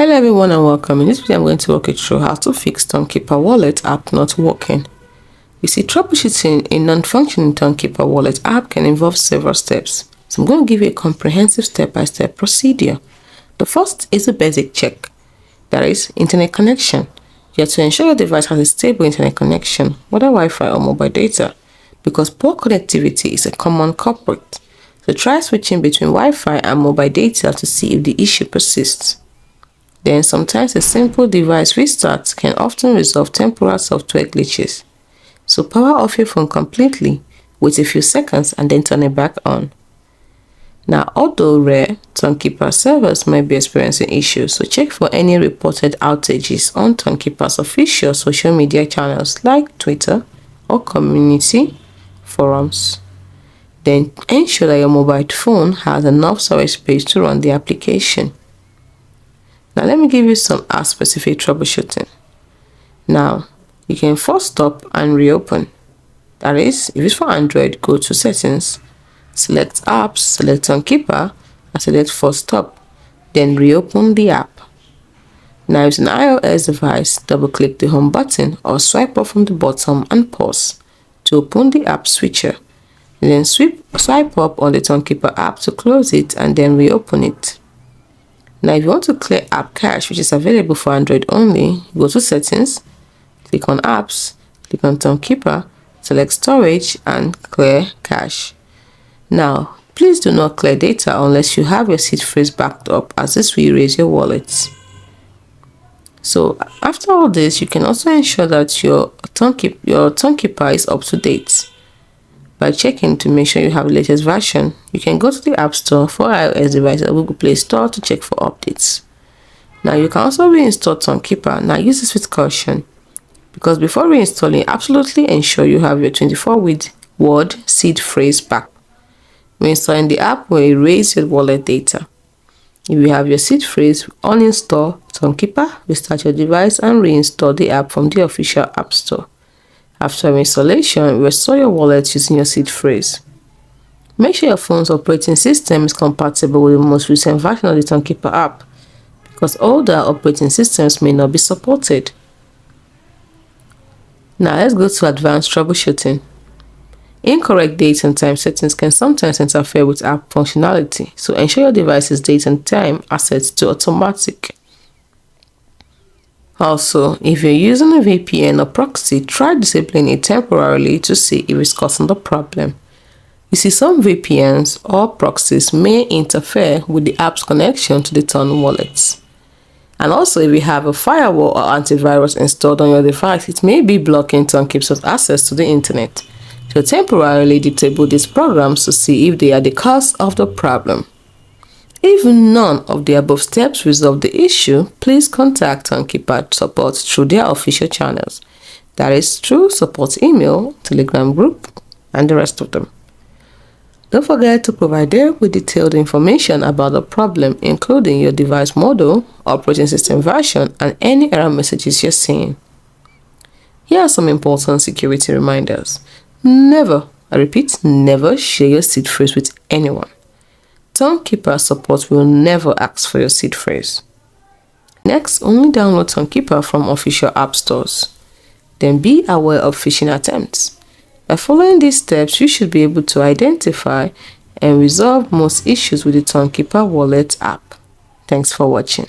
Hello everyone and welcome. In this video I'm going to walk you through how to fix Tonkeeper wallet app not working. You see, troubleshooting a non-functioning Tonkeeper wallet app can involve several steps. So I'm going to give you a comprehensive step-by-step procedure. The first is a basic check, that is internet connection. You have to ensure your device has a stable internet connection, whether Wi-Fi or mobile data, because poor connectivity is a common culprit. So try switching between Wi-Fi and mobile data to see if the issue persists. Then sometimes a simple device restart can often resolve temporary software glitches. So power off your phone completely, wait a few seconds and then turn it back on. Now, although rare, Tonkeeper servers might be experiencing issues, so check for any reported outages on Tonkeeper's official social media channels like Twitter or community forums. Then ensure that your mobile phone has enough storage space to run the application. Now let me give you some app-specific troubleshooting. Now, you can first stop and reopen. That is, if it's for Android, go to Settings, select Apps, select Tonkeeper, and select Force Stop. Then reopen the app. Now, if it's an iOS device, double-click the Home button or swipe up from the bottom and pause to open the app switcher. Then swipe up on the Tonkeeper app to close it and then reopen it. Now, if you want to clear app cache, which is available for Android only, go to Settings, click on Apps, click on Tonkeeper, select Storage, and clear cache. Now, please do not clear data unless you have your seed phrase backed up, as this will erase your wallet. So, after all this, you can also ensure that your Tonkeeper is up to date. By checking to make sure you have the latest version, you can go to the App Store for iOS devices or Google Play Store to check for updates. Now, you can also reinstall Tonkeeper. Now, use this with caution, because before reinstalling, absolutely ensure you have your 24-word seed phrase back. Reinstalling the app will erase your wallet data. If you have your seed phrase, uninstall Tonkeeper, restart your device, and reinstall the app from the official App Store. After installation, restore your wallet using your seed phrase. Make sure your phone's operating system is compatible with the most recent version of the Tonkeeper app, because older operating systems may not be supported. Now let's go to advanced troubleshooting. Incorrect date and time settings can sometimes interfere with app functionality, so ensure your device's date and time are set to automatic. Also, if you're using a VPN or proxy, try disabling it temporarily to see if it's causing the problem. You see, some VPNs or proxies may interfere with the app's connection to the Ton wallets. And also, if you have a firewall or antivirus installed on your device, it may be blocking Tonkeeper's access to the internet. So temporarily disable these programs to see if they are the cause of the problem. If none of the above steps resolve the issue, please contact Tonkeeper support through their official channels. That is through support email, Telegram group, and the rest of them. Don't forget to provide them with detailed information about the problem, including your device model, operating system version, and any error messages you're seeing. Here are some important security reminders. Never, I repeat, never share your seed phrase with anyone. Tonkeeper support will never ask for your seed phrase. Next, only download Tonkeeper from official app stores. Then be aware of phishing attempts. By following these steps, you should be able to identify and resolve most issues with the Tonkeeper wallet app. Thanks for watching.